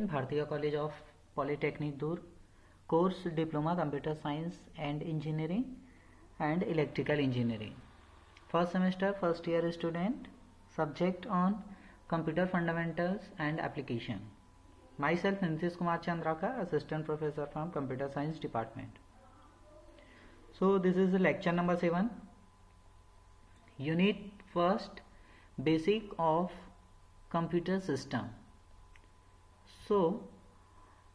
भारतीय college of polytechnic दूर, course diploma computer science and engineering and electrical engineering, first semester first year student, subject on computer fundamentals and application. Myself Nitish Kumar Chandraka, assistant professor from computer science department. So this is lecture number 7, unit first, basic of computer system. So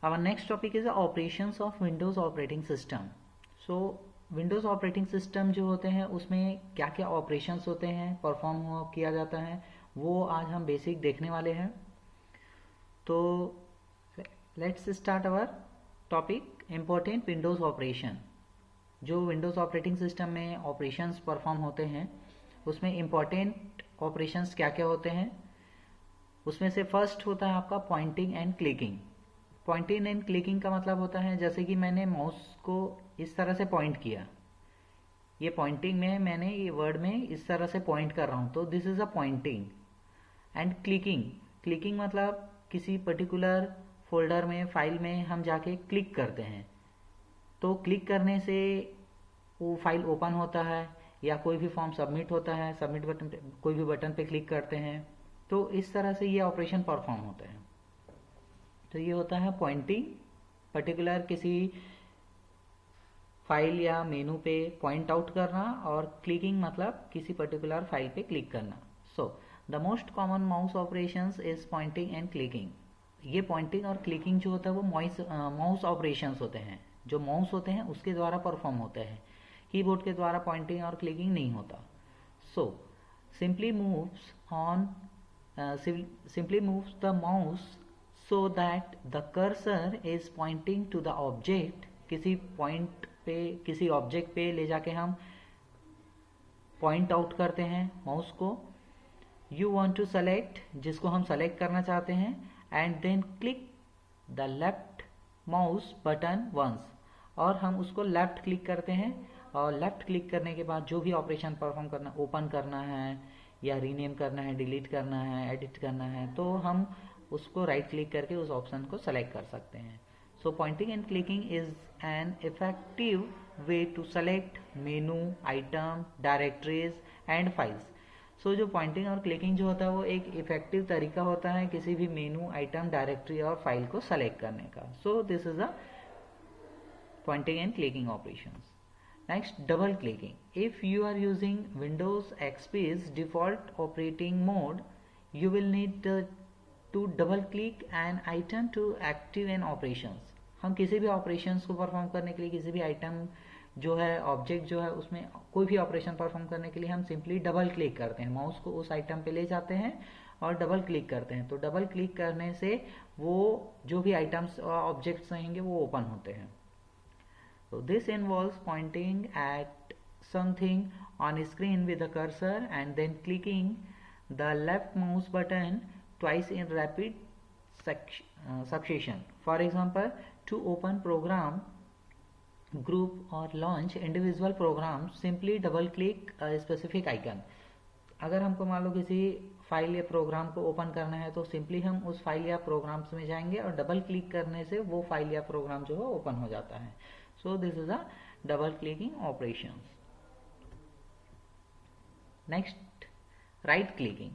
our next topic is the operations of Windows operating system. So Windows operating system जो होते हैं उसमें क्या क्या operations होते हैं, perform किया जाता है, वो आज हम बेसिक देखने वाले हैं. तो let's start our topic, important Windows operation. जो विंडोज़ ऑपरेटिंग सिस्टम में ऑपरेशंस परफॉर्म होते हैं उसमें इम्पॉर्टेंट ऑपरेशंस क्या क्या होते हैं. उसमें से फर्स्ट होता है आपका pointing and clicking. Pointing and clicking का मतलब होता है जैसे कि मैंने माउस को इस तरह से पॉइंट किया, ये पॉइंटिंग में मैंने ये वर्ड में इस तरह से पॉइंट कर रहा हूँ, तो this is a pointing. And clicking, clicking मतलब किसी पर्टिकुलर फोल्डर में फाइल में हम जाके क्लिक करते हैं, तो क्लिक करने से वो फाइल ओपन होता है या कोई भी फॉर्म सबमिट होता है, सबमिट बटन पे कोई भी बटन पे क्लिक करते हैं, तो इस तरह से ये ऑपरेशन परफॉर्म होता है. तो ये होता है पॉइंटिंग, पर्टिकुलर किसी फाइल या मेनू पे पॉइंट आउट करना, और क्लिकिंग मतलब किसी पर्टिकुलर फाइल पे क्लिक करना. So the most common mouse operations is pointing and clicking. ये पॉइंटिंग और क्लिकिंग जो होता है वो माउस ऑपरेशंस होते हैं, जो माउस होते हैं उसके द्वारा परफॉर्म होते हैं. कीबोर्ड के द्वारा पॉइंटिंग और क्लिकिंग नहीं होता. So simply moves the mouse so that the cursor is pointing to the object. किसी पॉइंट पे किसी ऑब्जेक्ट पे ले जाके हम पॉइंट आउट करते हैं माउस को. यू वांट टू सेलेक्ट, जिसको हम सेलेक्ट करना चाहते हैं, and then click the left mouse button once, और हम उसको लेफ्ट क्लिक करते हैं, और लेफ्ट क्लिक करने के बाद जो भी ऑपरेशन परफॉर्म करना, ओपन करना है या रीनेम करना है, डिलीट करना है, एडिट करना है, तो हम उसको राइट क्लिक करके उस ऑप्शन को सेलेक्ट कर सकते हैं. So pointing and clicking is an effective way to select menu, item, directories and files. So जो पॉइंटिंग और क्लिकिंग जो होता है वो एक इफेक्टिव तरीका होता है किसी भी मेनू, आइटम, डायरेक्टरी और फाइल को सेलेक्ट करने का. सो this is a pointing and clicking operations. Next, double clicking. If you are using Windows XP's default operating mode, you will need to double click an item to active an operations. हम किसी भी operations को perform करने के लिए, किसी भी item जो है, ऑब्जेक्ट जो है, उसमें कोई भी ऑपरेशन परफॉर्म करने के लिए हम सिंपली डबल क्लिक करते हैं, माउस को उस आइटम पे ले जाते हैं और डबल क्लिक करते हैं. तो डबल क्लिक करने से वो जो भी आइटम्स और ऑब्जेक्ट्स रहेंगे वो ओपन होते हैं. So this involves pointing at something on screen with the cursor and then clicking the left mouse button twice in rapid succession. For example, to open program, group or launch individual programs, simply double click a specific icon. अगर हमको मान लो किसी file या programme को open करना है, तो simply हम उस फाइल या प्रोग्राम्स में जाएंगे और डबल क्लिक करने से वो फाइल या प्रोग्राम जो है ओपन हो जाता है. So this is a double clicking operations. Next, right clicking.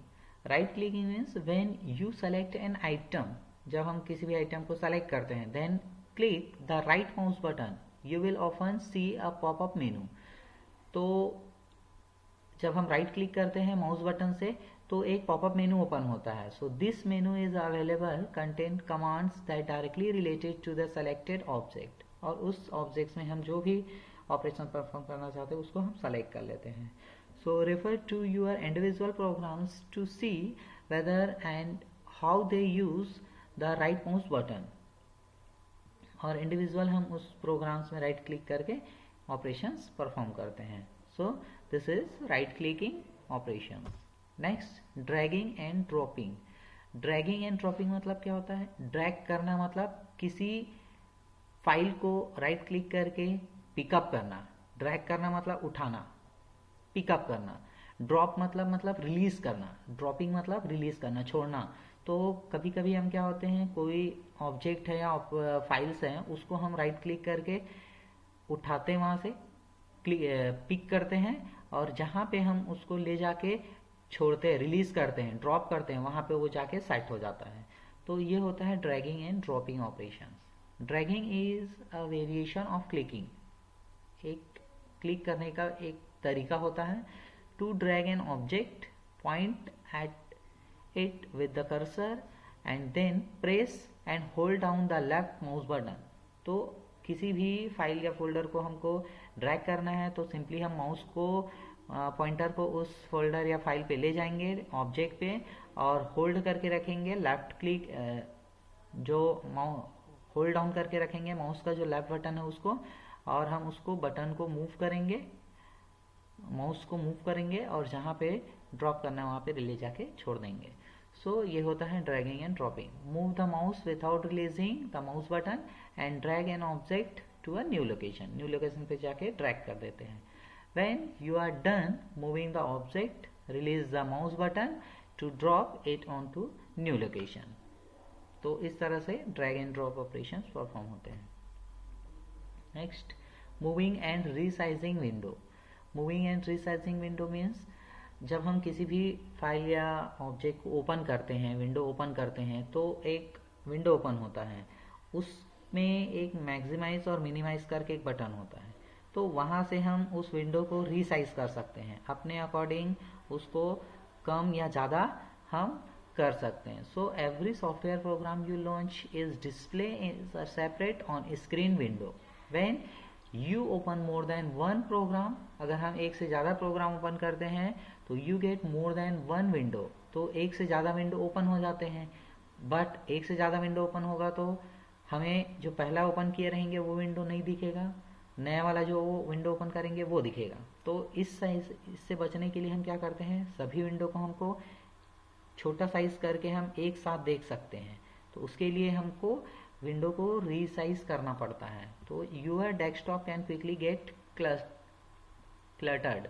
Right clicking means when you select an item, जब हम किसी भी आइटम को सेलेक्ट करते हैं, then click the right mouse button, you will often see a pop-up menu. तो जब हम राइट क्लिक करते हैं माउस बटन से तो एक पॉपअप मेनू ओपन होता है. So this menu is available content commands that directly related to the selected object, और उस ऑब्जेक्ट्स में हम जो भी ऑपरेशन परफॉर्म करना चाहते हैं उसको हम सेलेक्ट कर लेते हैं. So refer to your individual programs to see whether and how they use the right mouse button, और इंडिविजुअल हम उस प्रोग्राम्स में राइट क्लिक करके ऑपरेशंस परफॉर्म करते हैं. So this is right clicking operations. Next, dragging and dropping. Dragging and dropping मतलब क्या होता है? ड्रैग करना मतलब किसी फाइल को राइट क्लिक करके पिकअप करना. ड्रैग करना मतलब उठाना, पिकअप करना. ड्रॉप मतलब रिलीज करना. ड्रॉपिंग मतलब रिलीज करना, छोड़ना. तो कभी कभी हम क्या होते हैं, कोई ऑब्जेक्ट है या फाइल्स हैं, उसको हम राइट क्लिक करके उठाते हैं, वहाँ से पिक करते हैं, और जहाँ पे हम उसको ले जाके छोड़ते हैं, रिलीज करते हैं, ड्रॉप करते हैं, वहाँ पे वो जाके सेट हो जाता है। तो ये होता है dragging and dropping operations. Dragging is a variation of clicking, एक क्लिक करने का एक तरीका होता है। To drag an object, point at it with the cursor and then press and hold down the left mouse button. तो किसी भी फाइल या फोल्डर को हमको ड्रैग करना है तो सिंपली हम माउस को पॉइंटर को उस फोल्डर या फाइल पे ले जाएंगे, ऑब्जेक्ट पे, और होल्ड करके रखेंगे लेफ्ट क्लिक, जो होल्ड डाउन करके रखेंगे माउस का जो लेफ्ट बटन है उसको, और हम उसको बटन को मूव करेंगे, माउस को मूव करेंगे, और जहाँ पे ड्रॉप करना है वहाँ पे ले जाके छोड़ देंगे। सो ये होता है dragging and dropping. Move the mouse without releasing the mouse button and drag an object to a new location, new location पे जाके ड्रैग कर देते हैं। When you are done moving the object, release the mouse button to drop it on to new location. तो इस तरह से drag and drop operations perform होते हैं। Next, moving and resizing window. Moving and resizing window means जब हम किसी भी फाइल या ऑब्जेक्ट को ओपन करते हैं, विंडो ओपन करते हैं, तो एक विंडो ओपन होता है, उसमें एक मैक्सिमाइज और मिनिमाइज करके एक बटन होता है। तो वहाँ से हम उस विंडो को रीसाइज कर सकते हैं, अपने अकॉर्डिंग उसको कम या ज़्यादा हम कर सकते हैं। So every software program you launch is display is separate on screen window. When you open more than one program, अगर हम एक से ज़्यादा प्रोग्राम ओपन करते हैं तो you get more than one window, तो एक से ज़्यादा विंडो ओपन हो जाते हैं। बट एक से ज़्यादा विंडो ओपन होगा तो हमें जो पहला ओपन किए रहेंगे वो विंडो नहीं दिखेगा, नया वाला जो विंडो ओपन करेंगे वो दिखेगा। तो इससे बचने के लिए हम क्या करते हैं, सभी विंडो को हमको छोटा साइज करके हम एक साथ देख सकते हैं। तो उसके लिए हमको विंडो को रीसाइज करना पड़ता है। तो your desktop can quickly get cluttered.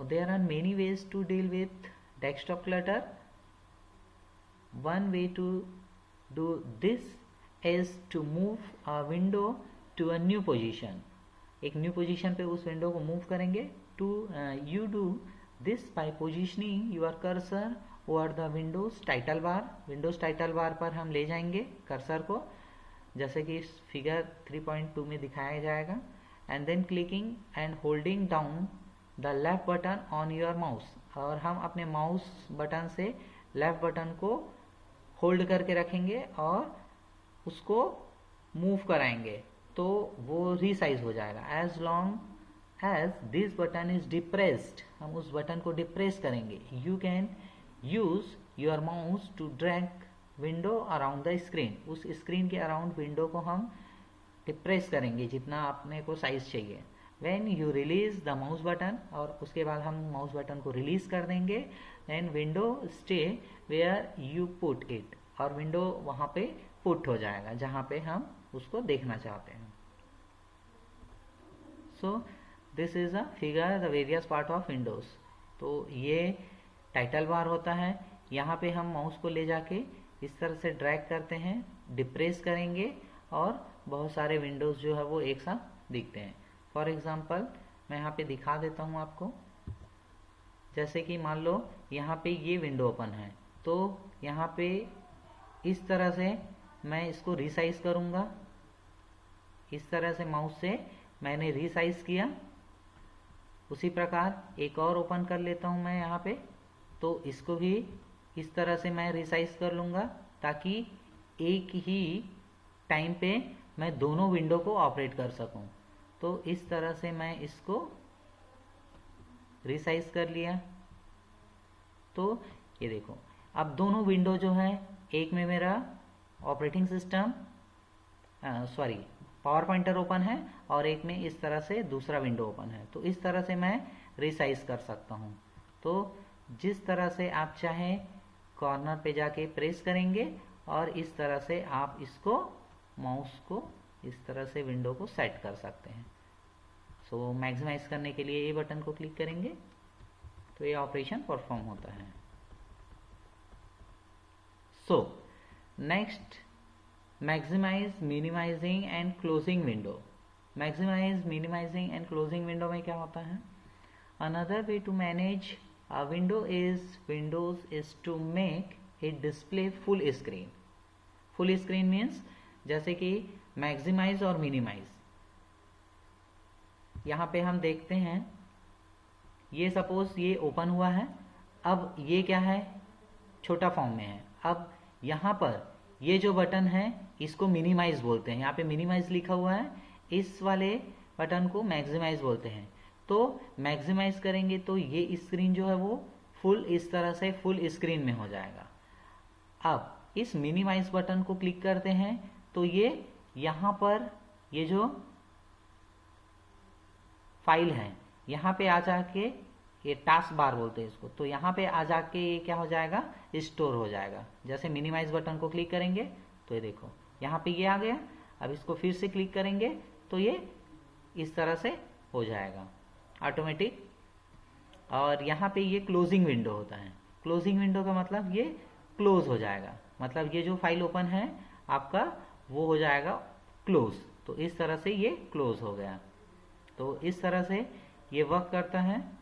There are many ways to deal with desktop clutter. One way to do this is to move a window to a new position. एक new position पे उस window को move करेंगे। To you do this by positioning your cursor over the windows title bar. Windows title bar पर हम ले जाएंगे cursor को, जैसे कि इस फिगर 3.2 में दिखाया जाएगा, and then clicking and holding down the left button on your mouse, और हम अपने माउस बटन से लेफ्ट बटन को होल्ड करके रखेंगे और उसको मूव कराएंगे तो वो रीसाइज हो जाएगा। As long as this button is depressed, हम उस बटन को डिप्रेस करेंगे। You can use your mouse to drag window around the screen, उस स्क्रीन के अराउंड विंडो को हम डिप्रेस करेंगे जितना अपने को साइज चाहिए। When you release the mouse button, और उसके बाद हम माउस बटन को रिलीज कर देंगे, then window stay where you put it, और विंडो वहाँ पे पुट हो जाएगा जहाँ पे हम उसको देखना चाहते हैं। So this is a figure the various part of Windows. तो ये टाइटल बार होता है, यहाँ पे हम माउस को ले जाके इस तरह से ड्रैग करते हैं, डिप्रेस करेंगे, और बहुत सारे विंडोज जो है वो एक साथ दिखते हैं। फॉर एग्जाम्पल मैं यहाँ पे दिखा देता हूँ आपको, जैसे कि मान लो यहाँ पे ये विंडो ओपन है, तो यहाँ पे इस तरह से मैं इसको रीसाइज करूँगा, इस तरह से माउस से मैंने रीसाइज किया। उसी प्रकार एक और ओपन कर लेता हूँ मैं यहाँ पे, तो इसको भी इस तरह से मैं रीसाइज कर लूँगा ताकि एक ही टाइम पे मैं दोनों विंडो को ऑपरेट कर सकूं। तो इस तरह से मैं इसको रीसाइज कर लिया। तो ये देखो अब दोनों विंडो जो है, एक में मेरा operating system power pointer open है और एक में इस तरह से दूसरा विंडो ओपन है। तो इस तरह से मैं रीसाइज कर सकता हूँ। तो जिस तरह से आप चाहें कॉर्नर पे जाके प्रेस करेंगे और इस तरह से आप इसको माउस को इस तरह से विंडो को सेट कर सकते हैं। सो मैक्सिमाइज करने के लिए ए बटन को क्लिक करेंगे तो ये ऑपरेशन परफॉर्म होता है। So next, maximise, minimising and closing window. Maximise, minimising and closing window में क्या होता है? Another way to manage a window is to make it display full screen. Full screen means जैसे कि मैक्सिमाइज और minimise. यहाँ पे हम देखते हैं, ये सपोज ये ओपन हुआ है, अब ये क्या है, छोटा फॉर्म में है। अब यहाँ पर ये जो बटन है इसको मिनिमाइज बोलते हैं, यहाँ पे मिनिमाइज लिखा हुआ है, इस वाले बटन को मैक्सिमाइज बोलते हैं। तो मैक्सिमाइज करेंगे तो ये स्क्रीन जो है वो फुल, इस तरह से फुल स्क्रीन में हो जाएगा। अब इस मिनिमाइज बटन को क्लिक करते हैं तो ये यहाँ पर ये जो फाइल है यहाँ पे आ जाके, ये टास्क बार बोलते हैं इसको, तो यहाँ पे आ जाके ये क्या हो जाएगा, स्टोर हो जाएगा। जैसे मिनिमाइज बटन को क्लिक करेंगे तो ये देखो यहाँ पे ये आ गया। अब इसको फिर से क्लिक करेंगे तो ये इस तरह से हो जाएगा ऑटोमेटिक। और यहाँ पे ये क्लोजिंग विंडो होता है। क्लोजिंग विंडो का मतलब ये क्लोज हो जाएगा, मतलब ये जो फाइल ओपन है आपका वो हो जाएगा क्लोज। तो इस तरह से ये क्लोज हो गया। तो इस तरह से ये वर्क करता है।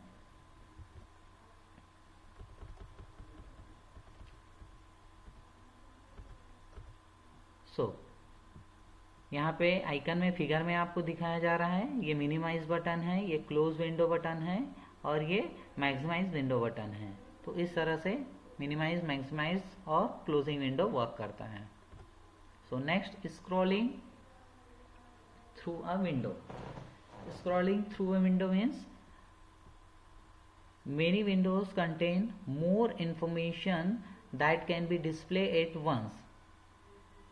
यहाँ पे आइकन में, फिगर में आपको दिखाया जा रहा है, ये मिनिमाइज बटन है, ये क्लोज विंडो बटन है और ये मैक्सिमाइज विंडो बटन है। तो इस तरह से मिनिमाइज, मैक्सिमाइज और क्लोजिंग विंडो वर्क करता है। So next, scrolling through a window. Scrolling through a window means many windows contain more information that can be displayed at once.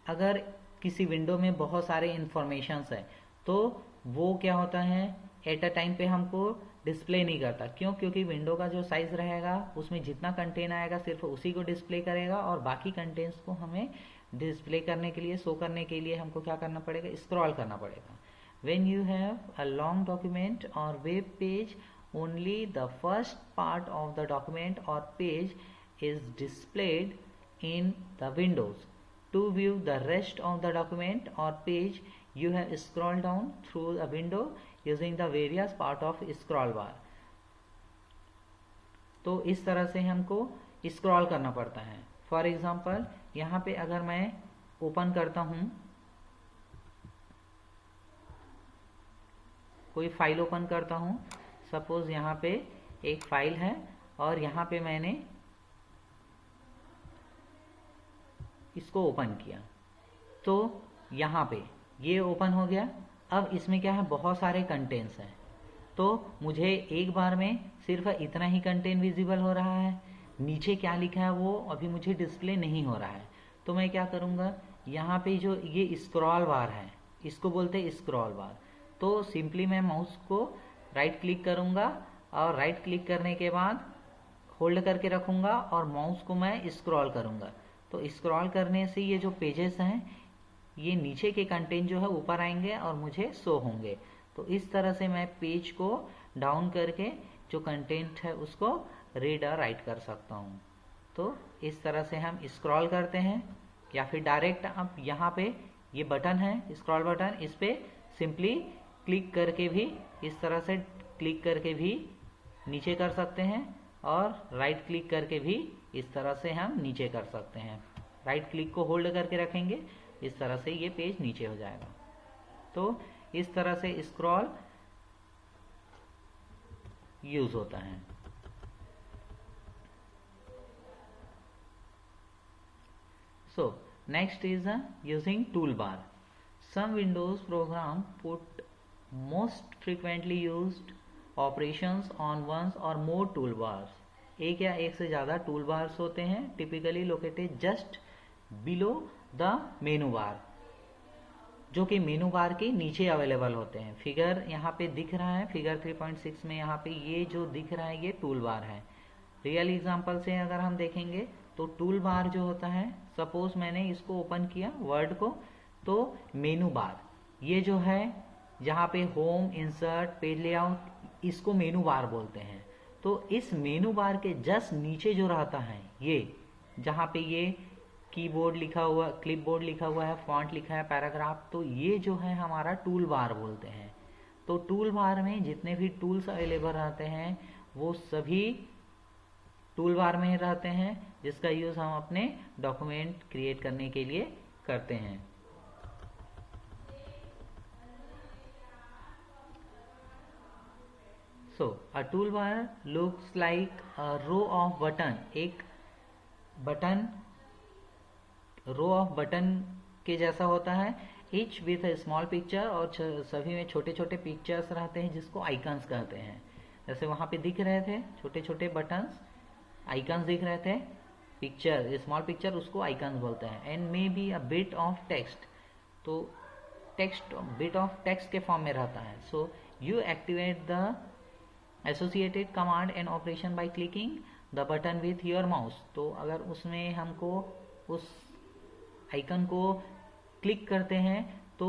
अगर किसी विंडो में बहुत सारे इंफॉर्मेशंस है तो वो क्या होता है, एट अ टाइम पे हमको डिस्प्ले नहीं करता। क्यों? क्योंकि विंडो का जो साइज रहेगा उसमें जितना कंटेंट आएगा सिर्फ उसी को डिस्प्ले करेगा और बाकी कंटेंट्स को हमें डिस्प्ले करने के लिए, शो करने के लिए हमको क्या करना पड़ेगा, स्क्रॉल करना पड़ेगा। When you have a long document or web page, only the first part of the document or page is displayed in the windows. To view the rest of the document or page, you have scroll down through a window using the various part of scroll bar. तो इस तरह से हमको scroll करना पड़ता है। For example यहाँ पे अगर मैं ओपन करता हूँ, कोई फाइल ओपन करता हूँ, सपोज यहाँ पे एक फाइल है और यहाँ पे मैंने इसको ओपन किया तो यहाँ पे ये ओपन हो गया। अब इसमें क्या है, बहुत सारे कंटेंट्स हैं, तो मुझे एक बार में सिर्फ इतना ही कंटेंट विजिबल हो रहा है, नीचे क्या लिखा है वो अभी मुझे डिस्प्ले नहीं हो रहा है। तो मैं क्या करूँगा, यहाँ पे जो ये स्क्रॉल बार है इसको बोलते हैं स्क्रॉल बार। तो सिंपली मैं माउस को राइट क्लिक करूँगा और राइट क्लिक करने के बाद होल्ड करके रखूँगा और माउस को मैं स्क्रॉल करूँगा। तो स्क्रॉल करने से ये जो पेजेस हैं ये नीचे के कंटेंट जो है ऊपर आएंगे और मुझे शो होंगे। तो इस तरह से मैं पेज को डाउन करके जो कंटेंट है उसको रीड और राइट कर सकता हूँ। तो इस तरह से हम स्क्रॉल करते हैं, या फिर डायरेक्ट आप यहाँ पे ये बटन है स्क्रॉल बटन, इस पे सिंपली क्लिक करके भी, इस तरह से क्लिक करके भी नीचे कर सकते हैं और राइट क्लिक करके भी इस तरह से हम नीचे कर सकते हैं। राइट क्लिक को होल्ड करके रखेंगे, इस तरह से ये पेज नीचे हो जाएगा। तो इस तरह से स्क्रॉल यूज होता है। So next is using toolbar. Some Windows program put most frequently used operations on one or more toolbars. एक या एक से ज़्यादा टूल बार्स होते हैं, typically located just below the मेनू बार, जो कि मेनू बार के नीचे अवेलेबल होते हैं। फिगर यहाँ पे दिख रहा है, फिगर 3.6 में यहाँ पे ये जो दिख रहा है ये टूल बार है। रियल एग्जांपल से अगर हम देखेंगे तो टूल बार जो होता है, सपोज मैंने इसको ओपन किया वर्ड को, तो मेनू बार ये जो है जहाँ पे होम, इंसर्ट, पेज लेआउट, इसको मेनू बार बोलते हैं। तो इस मेनू बार के जस्ट नीचे जो रहता है, ये जहाँ पे ये कीबोर्ड लिखा हुआ, क्लिपबोर्ड लिखा हुआ है, फॉन्ट लिखा है, पैराग्राफ, तो ये जो है हमारा टूल बार बोलते हैं। तो टूल बार में जितने भी टूल्स अवेलेबल रहते हैं वो सभी टूल बार में ही रहते हैं, जिसका यूज़ हम अपने डॉक्यूमेंट क्रिएट करने के लिए करते हैं। So a toolbar looks like a row of button, एक बटन रो ऑफ बटन के जैसा होता है, each with a small picture, और सभी में छोटे छोटे पिक्चर्स रहते हैं जिसको आइकन्स कहते हैं। जैसे वहाँ पे दिख रहे थे छोटे छोटे बटन्स, आइकन्स दिख रहे थे, पिक्चर स्मॉल पिक्चर उसको आइकन्स बोलते हैं। And may be a bit of text, तो टेक्स्ट बिट ऑफ टेक्स्ट के फॉर्म में रहता है। So you activate the associated command and operation by clicking the button with your mouse. तो अगर उसमें हमको उस आइकन को क्लिक करते हैं तो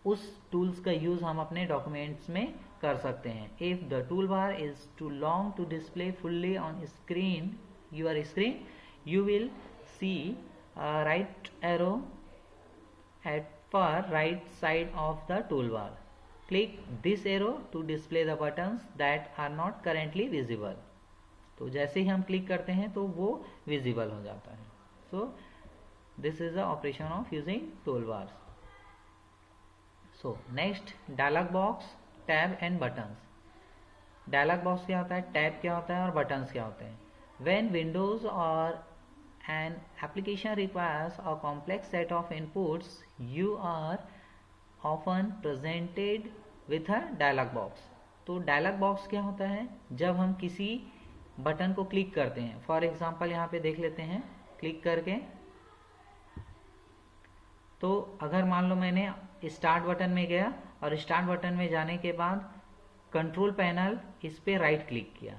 उस टूल्स का यूज हम अपने डॉक्यूमेंट्स में कर सकते हैं। If the tool bar is too long to display fully on screen, your screen, you will see a right arrow at far right side of the toolbar. Click this arrow to display the buttons that are not currently visible. तो जैसे ही हम click करते हैं तो वो visible हो जाता है। So this is the operation of using toolbars. So next, dialog box, tab and buttons. Dialog box क्या होता है, टैब क्या होता है और buttons क्या होते हैं। When Windows or an application requires a complex set of inputs, you are often presented with a dialog box. तो dialog box क्या होता है, जब हम किसी बटन को क्लिक करते हैं। फॉर एग्जाम्पल यहाँ पे देख लेते हैं, क्लिक करके, तो अगर मान लो मैंने स्टार्ट बटन में गया और स्टार्ट बटन में जाने के बाद कंट्रोल पैनल, इस पे राइट क्लिक किया,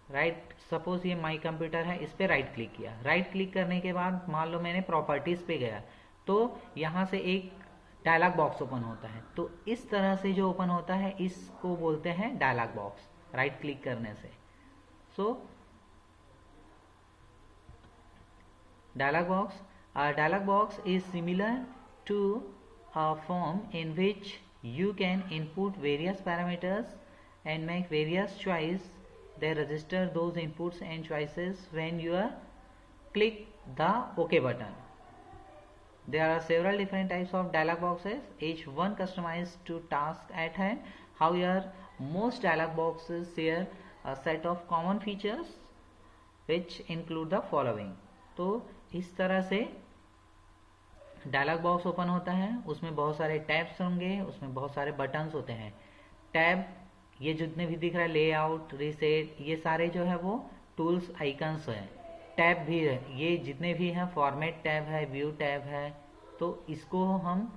राइट, सपोज ये माई कंप्यूटर है, इस पे राइट क्लिक किया। राइट क्लिक करने के बाद मान लो मैंने प्रॉपर्टीज पे गया, तो यहाँ से एक डायलॉग बॉक्स ओपन होता है। तो इस तरह से जो ओपन होता है इसको बोलते हैं डायलॉग बॉक्स, राइट क्लिक करने से। So dialog box is similar to a form in which you can input various parameters and make various choice. They register those inputs and choices when you click the OK button. There are several different types of dialog boxes, each one customized to task at hand. However, most dialog boxes share a set of common features which include the following. तो इस तरह से dialogue box open होता है, उसमें बहुत सारे tabs होंगे, उसमें बहुत सारे बटन्स होते हैं। टैब, ये जितने भी दिख रहा है, लेआउट, रीसेट, ये सारे जो है वो टूल्स आइकन्स हैं। टैब भी है, ये जितने भी हैं, फॉर्मेट टैब है, व्यू टैब है, तो इसको हम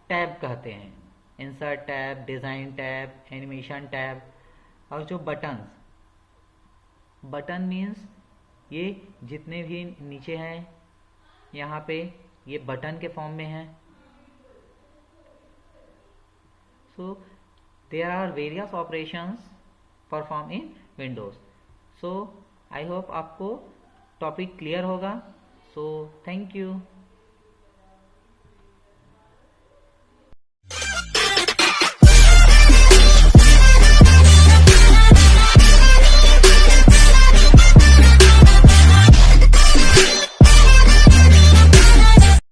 टैब कहते हैं। Insert tab, design tab, animation tab. और जो बटन्स, बटन मीन्स ये जितने भी नीचे हैं यहाँ पे, ये बटन के फॉर्म में है। सो there are various operations performed in Windows. So I hope आपको टॉपिक क्लियर होगा। So thank you.